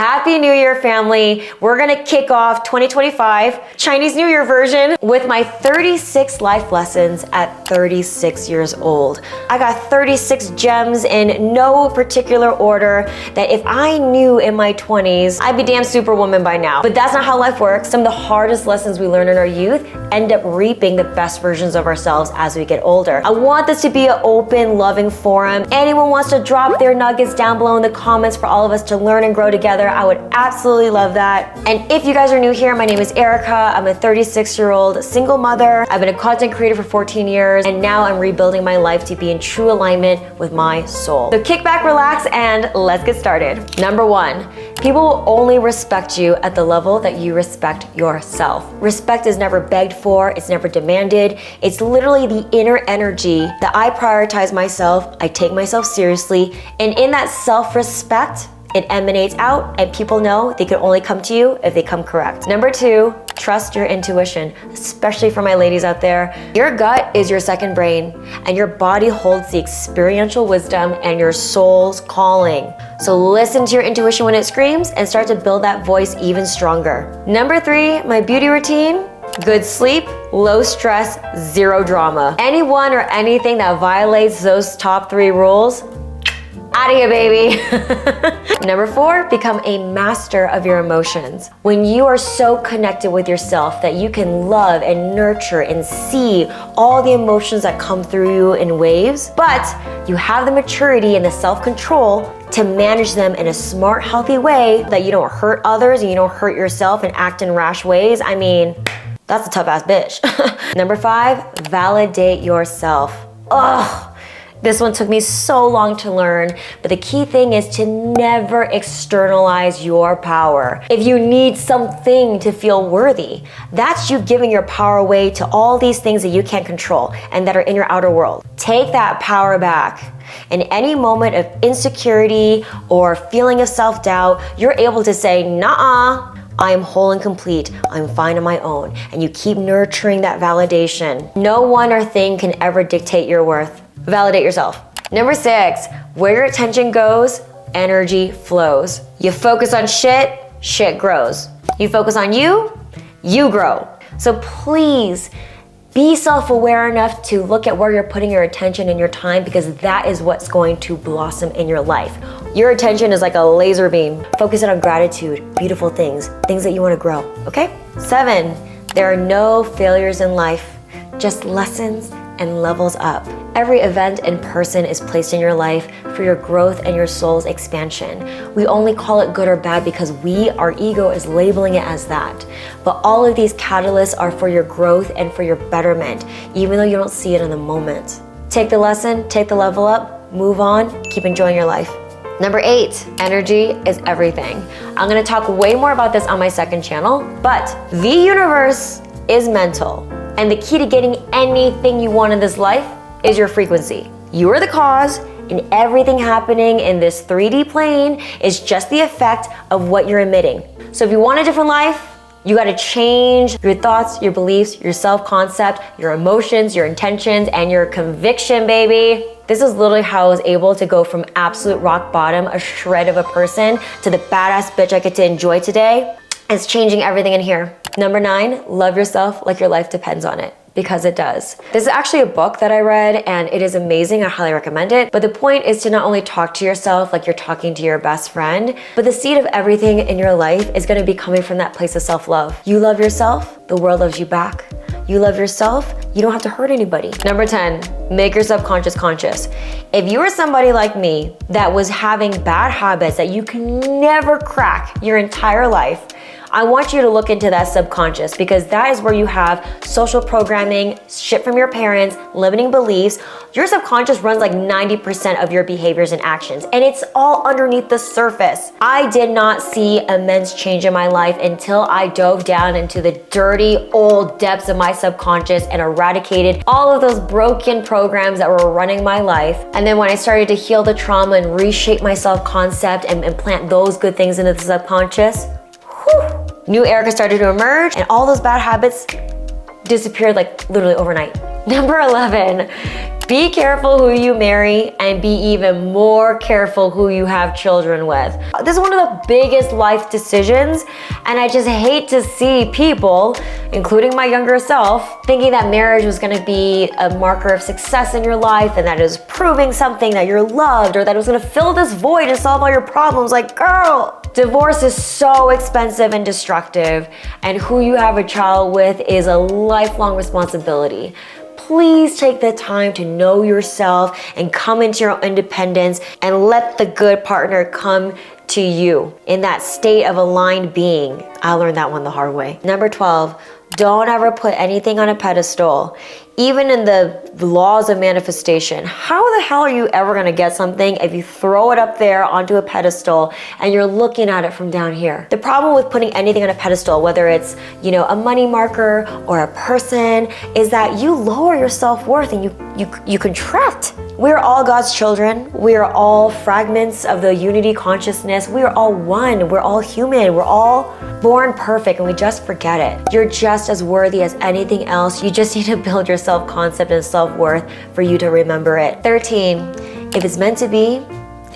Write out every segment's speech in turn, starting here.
Happy New Year, family. We're gonna kick off 2025 Chinese New Year version with my 36 life lessons at 36 years old. I got 36 gems in no particular order that if I knew in my 20s, I'd be damn superwoman by now. But that's not how life works. Some of the hardest lessons we learn in our youth end up reaping the best versions of ourselves as we get older. I want this to be an open, loving forum. Anyone wants to drop their nuggets down below in the comments for all of us to learn and grow together, I would absolutely love that. And if you guys are new here, my name is Erica. I'm a 36-year-old single mother. I've been a content creator for 14 years, and now I'm rebuilding my life to be in true alignment with my soul. So kick back, relax, and let's get started. Number one, people will only respect you at the level that you respect yourself. Respect is never begged for, it's never demanded. It's literally the inner energy that I prioritize myself, I take myself seriously, and in that self-respect, it emanates out and people know they can only come to you if they come correct. Number two, trust your intuition, especially for my ladies out there. Your gut is your second brain and your body holds the experiential wisdom and your soul's calling. So listen to your intuition when it screams and start to build that voice even stronger. Number three, my beauty routine. Good sleep, low stress, zero drama. Anyone or anything that violates those top three rules, out of here, baby. Number four, become a master of your emotions. When you are so connected with yourself that you can love and nurture and see all the emotions that come through you in waves, but you have the maturity and the self-control to manage them in a smart, healthy way that you don't hurt others and you don't hurt yourself and act in rash ways. I mean, that's a tough ass bitch. Number five, validate yourself. Ugh. This one took me so long to learn, but the key thing is to never externalize your power. If you need something to feel worthy, that's you giving your power away to all these things that you can't control and that are in your outer world. Take that power back. In any moment of insecurity or feeling of self-doubt, you're able to say, nah, I am whole and complete. I'm fine on my own. And you keep nurturing that validation. No one or thing can ever dictate your worth. Validate yourself. Number six, where your attention goes, energy flows. You focus on shit, shit grows. You focus on you grow. So please be self-aware enough to look at where you're putting your attention and your time, because that is what's going to blossom in your life. Your attention is like a laser beam. Focus it on gratitude, beautiful things that you want to grow, okay? Seven, there are no failures in life, just lessons and levels up. Every event and person is placed in your life for your growth and your soul's expansion. We only call it good or bad because our ego is labeling it as that. But all of these catalysts are for your growth and for your betterment, even though you don't see it in the moment. Take the lesson, take the level up, move on, keep enjoying your life. Number eight, energy is everything. I'm gonna talk way more about this on my second channel, but the universe is mental. And the key to getting anything you want in this life is your frequency. You are the cause, and everything happening in this 3D plane is just the effect of what you're emitting. So if you want a different life, you gotta change your thoughts, your beliefs, your self-concept, your emotions, your intentions, and your conviction, baby. This is literally how I was able to go from absolute rock bottom, a shred of a person, to the badass bitch I get to enjoy today. It's changing everything in here. Number nine, love yourself like your life depends on it, because it does. This is actually a book that I read and it is amazing. I highly recommend it. But the point is to not only talk to yourself like you're talking to your best friend, but the seed of everything in your life is gonna be coming from that place of self-love. You love yourself, the world loves you back. You love yourself, you don't have to hurt anybody. Number 10, make your subconscious conscious. If you were somebody like me that was having bad habits that you can never crack your entire life, I want you to look into that subconscious, because that is where you have social programming, shit from your parents, limiting beliefs. Your subconscious runs like 90% of your behaviors and actions, and it's all underneath the surface. I did not see immense change in my life until I dove down into the dirty old depths of my subconscious and eradicated all of those broken programs that were running my life. And then when I started to heal the trauma and reshape my self-concept and implant those good things into the subconscious, new Erica started to emerge, and all those bad habits disappeared like literally overnight. Number 11, Be careful who you marry and be even more careful who you have children with. This is one of the biggest life decisions, and I just hate to see people, including my younger self, thinking that marriage was gonna be a marker of success in your life and that it was proving something that you're loved or that it was gonna fill this void and solve all your problems. Like, girl, divorce is so expensive and destructive, and who you have a child with is a lifelong responsibility. Please take the time to know yourself and come into your own independence and let the good partner come to you in that state of aligned being. I learned that one the hard way. Number 12, don't ever put anything on a pedestal. Even in the laws of manifestation, how the hell are you ever gonna get something if you throw it up there onto a pedestal and you're looking at it from down here? The problem with putting anything on a pedestal, whether it's, a money marker or a person, is that you lower your self-worth and you contract. We're all God's children. We are all fragments of the unity consciousness. We are all one. We're all human. We're all born perfect, and we just forget it. You're just as worthy as anything else. You just need to build your self-concept and self-worth for you to remember it. 13, if it's meant to be,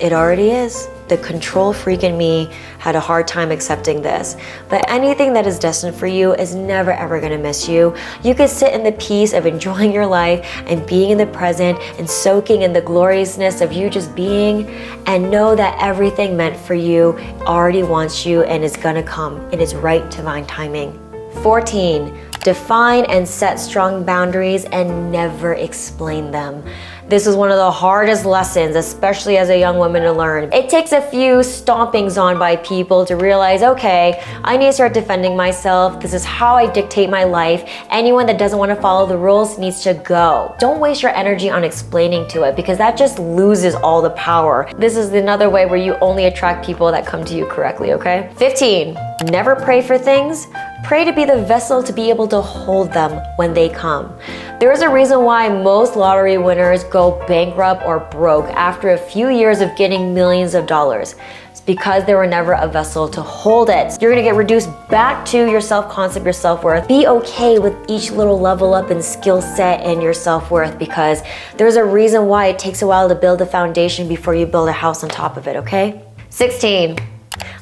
it already is. The control freak in me had a hard time accepting this. But anything that is destined for you is never ever gonna miss you. You can sit in the peace of enjoying your life and being in the present and soaking in the gloriousness of you just being, and know that everything meant for you already wants you and is gonna come in its right divine timing. 14, define and set strong boundaries and never explain them. This is one of the hardest lessons, especially as a young woman, to learn. It takes a few stompings on by people to realize, okay, I need to start defending myself. This is how I dictate my life. Anyone that doesn't want to follow the rules needs to go. Don't waste your energy on explaining to it, because that just loses all the power. This is another way where you only attract people that come to you correctly, okay? 15, never pray for things. Pray to be the vessel to be able to hold them when they come. There is a reason why most lottery winners go bankrupt or broke after a few years of getting millions of dollars. It's because they were never a vessel to hold it. You're gonna get reduced back to your self-concept, your self-worth. Be okay with each little level up in skill set and your self-worth, because there's a reason why it takes a while to build a foundation before you build a house on top of it, okay? 16,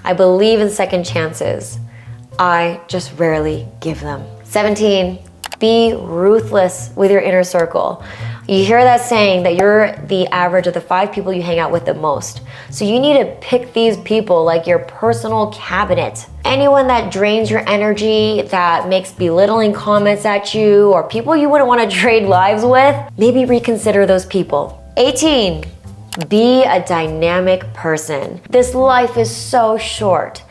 I believe in second chances. I just rarely give them. 17, be ruthless with your inner circle. You hear that saying that you're the average of the 5 people you hang out with the most. So you need to pick these people like your personal cabinet. Anyone that drains your energy, that makes belittling comments at you, or people you wouldn't want to trade lives with, maybe reconsider those people. 18, be a dynamic person. This life is so short.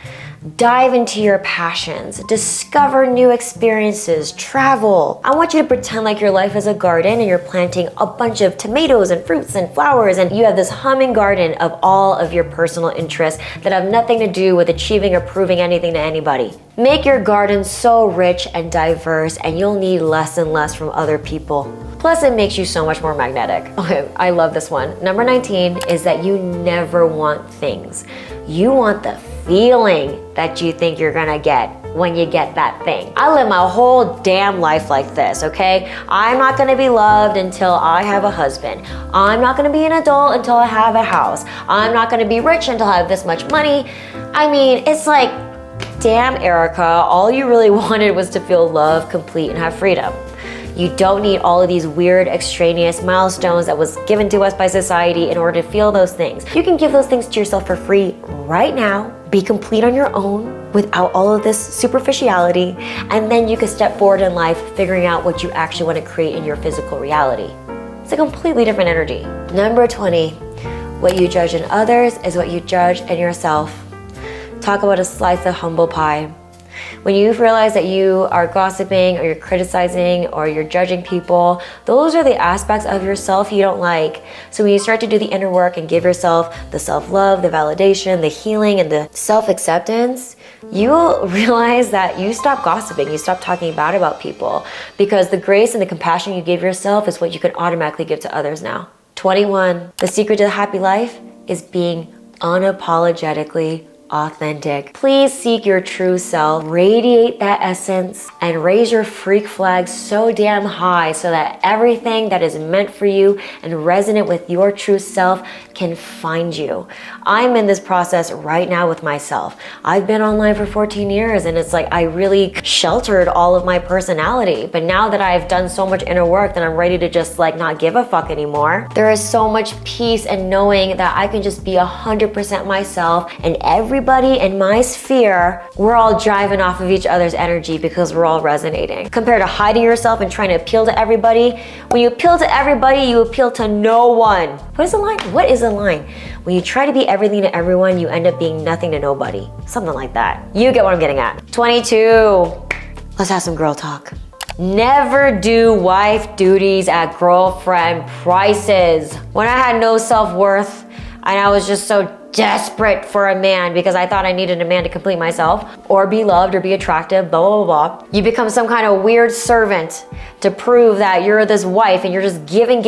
Dive into your passions, discover new experiences, travel. I want you to pretend like your life is a garden and you're planting a bunch of tomatoes and fruits and flowers, and you have this humming garden of all of your personal interests that have nothing to do with achieving or proving anything to anybody. Make your garden so rich and diverse, and you'll need less and less from other people. Plus, it makes you so much more magnetic. Okay, I love this one. Number 19 is that you never want things. You want the feeling that you think you're gonna get when you get that thing. I live my whole damn life like this, okay? I'm not gonna be loved until I have a husband. I'm not gonna be an adult until I have a house. I'm not gonna be rich until I have this much money. I mean, it's like, damn, Erica, all you really wanted was to feel loved, complete, and have freedom. You don't need all of these weird extraneous milestones that was given to us by society in order to feel those things. You can give those things to yourself for free right now, be complete on your own without all of this superficiality, and then you can step forward in life figuring out what you actually want to create in your physical reality. It's a completely different energy. Number 20, what you judge in others is what you judge in yourself. Talk about a slice of humble pie. When you realize that you are gossiping or you're criticizing or you're judging people, those are the aspects of yourself you don't like. So when you start to do the inner work and give yourself the self-love, the validation, the healing, and the self-acceptance, you will realize that you stop gossiping, you stop talking bad about people, because the grace and the compassion you give yourself is what you can automatically give to others now. 21, the secret to the happy life is being unapologetically authentic. Please seek your true self, radiate that essence, and raise your freak flag so damn high so that everything that is meant for you and resonant with your true self can find you. I'm in this process right now with myself. I've been online for 14 years and it's like I really sheltered all of my personality. But now that I've done so much inner work that I'm ready to just like not give a fuck anymore, there is so much peace in knowing that I can just be 100% myself, and everybody in my sphere, we're all driving off of each other's energy because we're all resonating. Compared to hiding yourself and trying to appeal to everybody, when you appeal to everybody, you appeal to no one. What is the line? What is the line? When you try to be everything to everyone, you end up being nothing to nobody. Something like that. You get what I'm getting at. 22. Let's have some girl talk. Never do wife duties at girlfriend prices. When I had no self-worth and I was just so desperate for a man because I thought I needed a man to complete myself or be loved or be attractive, blah, blah, blah, blah. You become some kind of weird servant to prove that you're this wife and you're just giving, and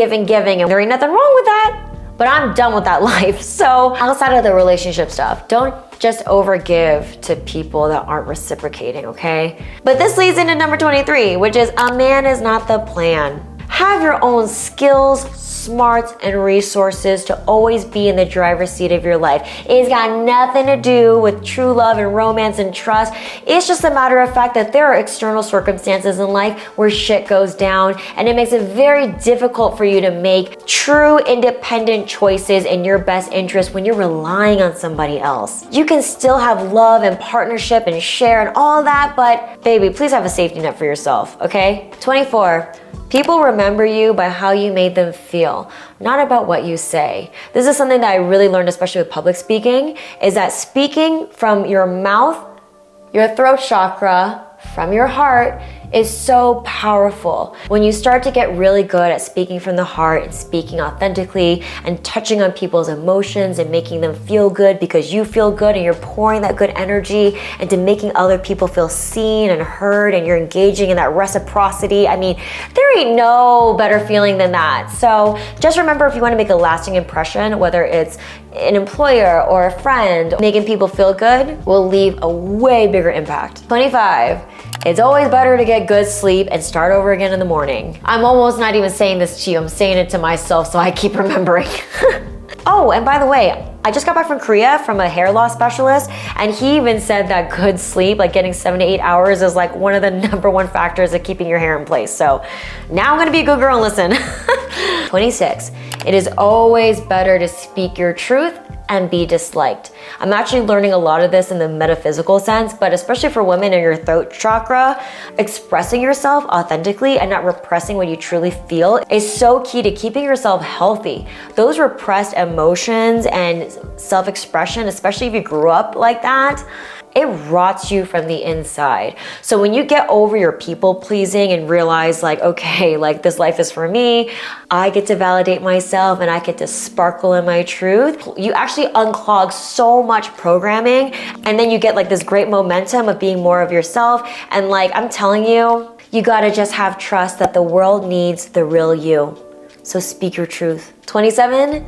there ain't nothing wrong with that. But I'm done with that life. So outside of the relationship stuff, don't just overgive to people that aren't reciprocating, okay? But this leads into number 23, which is a man is not the plan. Have your own skills, smarts, and resources to always be in the driver's seat of your life. It's got nothing to do with true love and romance and trust. It's just a matter of fact that there are external circumstances in life where shit goes down, and it makes it very difficult for you to make true independent choices in your best interest when you're relying on somebody else. You can still have love and partnership and share and all that, but baby, please have a safety net for yourself, okay? 24. People remember you by how you made them feel, not about what you say. This is something that I really learned, especially with public speaking, is that speaking from your mouth, your throat chakra, from your heart is so powerful. When you start to get really good at speaking from the heart and speaking authentically and touching on people's emotions and making them feel good because you feel good and you're pouring that good energy into making other people feel seen and heard, and you're engaging in that reciprocity, I mean, there ain't no better feeling than that. So just remember, if you want to make a lasting impression, whether it's an employer or a friend, making people feel good will leave a way bigger impact. 25. It's always better to get good sleep and start over again in the morning. I'm almost not even saying this to you, I'm saying it to myself so I keep remembering. Oh, and by the way, I just got back from Korea from a hair loss specialist, and he even said that good sleep, like getting 7 to 8 hours, is like one of the #1 factors of keeping your hair in place. So now I'm gonna be a good girl and listen. 26, it is always better to speak your truth and be disliked. I'm actually learning a lot of this in the metaphysical sense, but especially for women in your throat chakra, expressing yourself authentically and not repressing what you truly feel is so key to keeping yourself healthy. Those repressed emotions and self-expression, especially if you grew up like that, it rots you from the inside. So when you get over your people pleasing and realize like, okay, like this life is for me, I get to validate myself and I get to sparkle in my truth, you actually unclog so much programming, and then you get like this great momentum of being more of yourself. And like, I'm telling you, you gotta just have trust that the world needs the real you. So speak your truth. 27,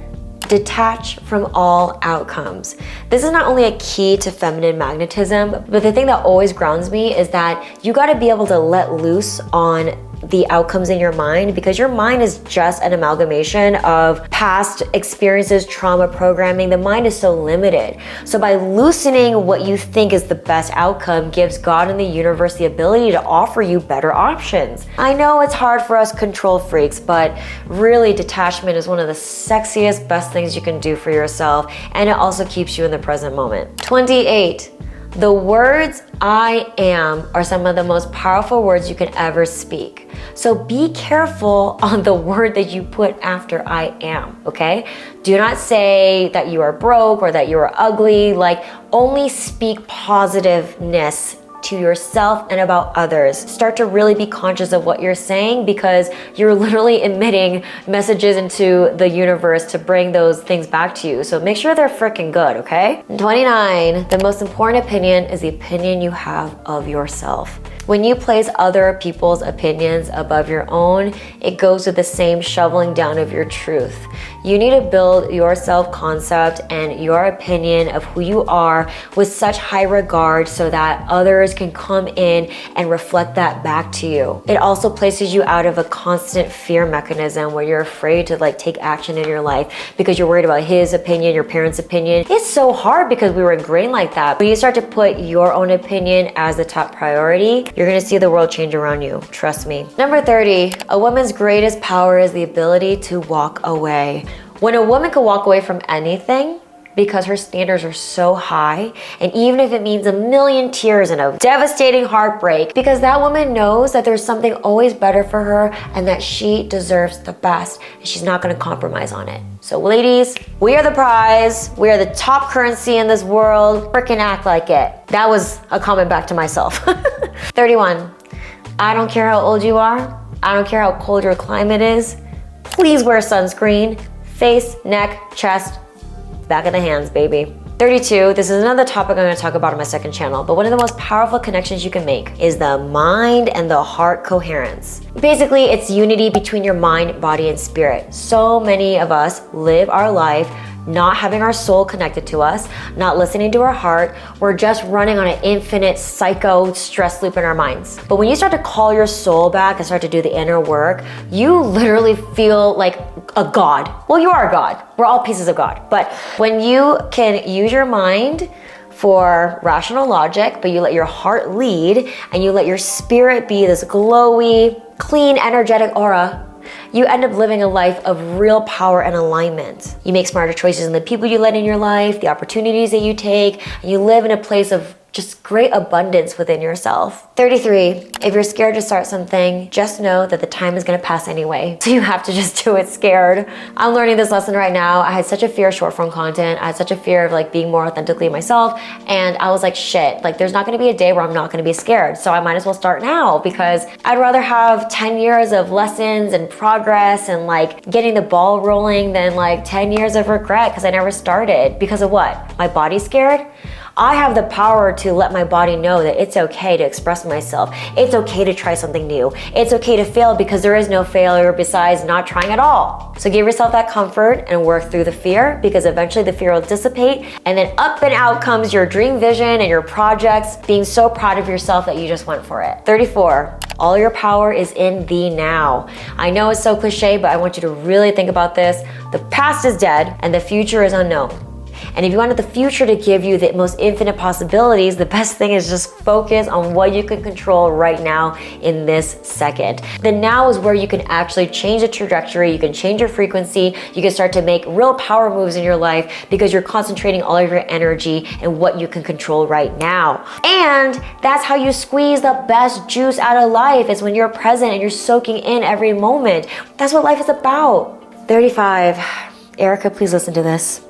detach from all outcomes. This is not only a key to feminine magnetism, but the thing that always grounds me is that you gotta be able to let loose on the outcomes in your mind, because your mind is just an amalgamation of past experiences, trauma, programming. The mind is so limited. So by loosening what you think is the best outcome gives God and the universe the ability to offer you better options. I know it's hard for us control freaks, but really detachment is one of the sexiest, best things you can do for yourself, and it also keeps you in the present moment. 28. The words I am are some of the most powerful words you can ever speak. So be careful on the word that you put after I am, okay? Do not say that you are broke or that you are ugly. Like, only speak positiveness to yourself and about others. Start to really be conscious of what you're saying, because you're literally emitting messages into the universe to bring those things back to you. So make sure they're freaking good, okay? 29, the most important opinion is the opinion you have of yourself. When you place other people's opinions above your own, it goes with the same shoveling down of your truth. You need to build your self-concept and your opinion of who you are with such high regard so that others can come in and reflect that back to you. It also places you out of a constant fear mechanism where you're afraid to like take action in your life because you're worried about his opinion, your parents' opinion. It's so hard because we were ingrained like that. When you start to put your own opinion as the top priority, you're gonna see the world change around you. Trust me. Number 30, a woman's greatest power is the ability to walk away. When a woman can walk away from anything, because her standards are so high, and even if it means a million tears and a devastating heartbreak, because that woman knows that there's something always better for her and that she deserves the best, and she's not gonna compromise on it. So ladies, we are the prize. We are the top currency in this world. Frickin' act like it. That was a comment back to myself. 31, I don't care how old you are. I don't care how cold your climate is. Please wear sunscreen. Face, neck, chest, back of the hands, baby. 32, this is another topic I'm gonna talk about on my second channel, but one of the most powerful connections you can make is the mind and the heart coherence. Basically, it's unity between your mind, body, and spirit. So many of us live our life not having our soul connected to us, not listening to our heart. We're just running on an infinite psycho stress loop in our minds. But when you start to call your soul back and start to do the inner work, you literally feel like a god. Well, you are a god. We're all pieces of God. But when you can use your mind for rational logic, but you let your heart lead and you let your spirit be this glowy, clean, energetic aura, you end up living a life of real power and alignment. You make smarter choices in the people you let in your life, the opportunities that you take, and you live in a place of just great abundance within yourself. 33, if you're scared to start something, just know that the time is gonna pass anyway. So you have to just do it scared. I'm learning this lesson right now. I had such a fear of short form content. I had such a fear of like being more authentically myself. And I was like, shit, like there's not gonna be a day where I'm not gonna be scared. So I might as well start now because I'd rather have 10 years of lessons and progress and like getting the ball rolling than like 10 years of regret because I never started. Because of what? My body's scared? I have the power to let my body know that it's okay to express myself. It's okay to try something new. It's okay to fail because there is no failure besides not trying at all. So give yourself that comfort and work through the fear because eventually the fear will dissipate and then up and out comes your dream vision and your projects, being so proud of yourself that you just went for it. 34, all your power is in the now. I know it's so cliche, but I want you to really think about this. The past is dead and the future is unknown. And if you wanted the future to give you the most infinite possibilities, the best thing is just focus on what you can control right now in this second. The now is where you can actually change the trajectory, you can change your frequency, you can start to make real power moves in your life because you're concentrating all of your energy in what you can control right now. And that's how you squeeze the best juice out of life, is when you're present and you're soaking in every moment. That's what life is about. 35, Erica, please listen to this.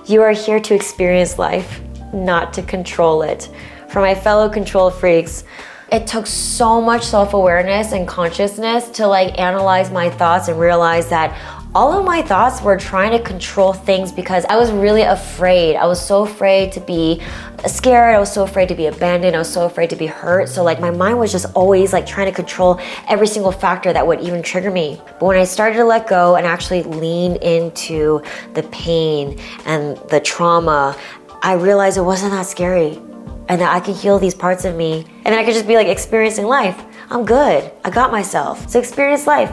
You are here to experience life, not to control it. For my fellow control freaks, it took so much self-awareness and consciousness to like analyze my thoughts and realize that all of my thoughts were trying to control things because I was really afraid. I was so afraid to be scared. I was so afraid to be abandoned. I was so afraid to be hurt. So like my mind was just always like trying to control every single factor that would even trigger me. But when I started to let go and actually lean into the pain and the trauma, I realized it wasn't that scary and that I could heal these parts of me. And then I could just be like experiencing life. I'm good. I got myself. So experience life.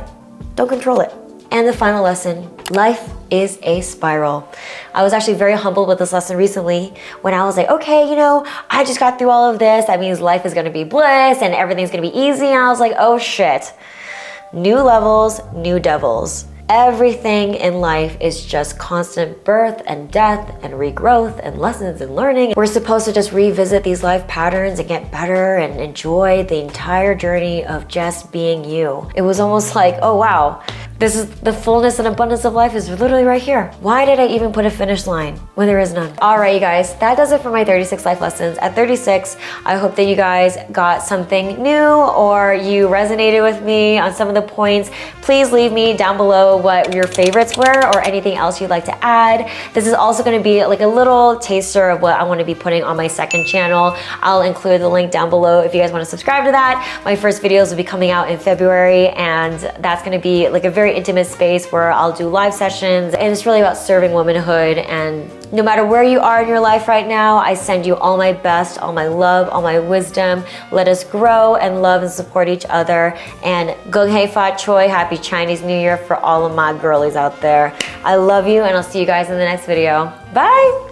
Don't control it. And the final lesson, life is a spiral. I was actually very humbled with this lesson recently when I was like, okay, you know, I just got through all of this. That means life is gonna be bliss and everything's gonna be easy. And I was like, oh shit. New levels, new devils. Everything in life is just constant birth and death and regrowth and lessons and learning. We're supposed to just revisit these life patterns and get better and enjoy the entire journey of just being you. It was almost like, oh wow, This is the fullness and abundance of life is literally right here. Why did I even put a finish line when there is none? All right, you guys, that does it for my 36 life lessons. At 36, I hope that you guys got something new or you resonated with me on some of the points. Please leave me down below what your favorites were or anything else you'd like to add. This is also going to be like a little taster of what I want to be putting on my second channel. I'll include the link down below if you guys want to subscribe to that. My first videos will be coming out in February, and that's going to be like a very intimate space where I'll do live sessions, and it's really about serving womanhood. And no matter where you are in your life right now, I send you all my best, all my love, all my wisdom. Let us grow and love and support each other. And Gung Hei Fat Choi, happy Chinese New Year for all of my girlies out there. I love you, and I'll see you guys in the next video. Bye!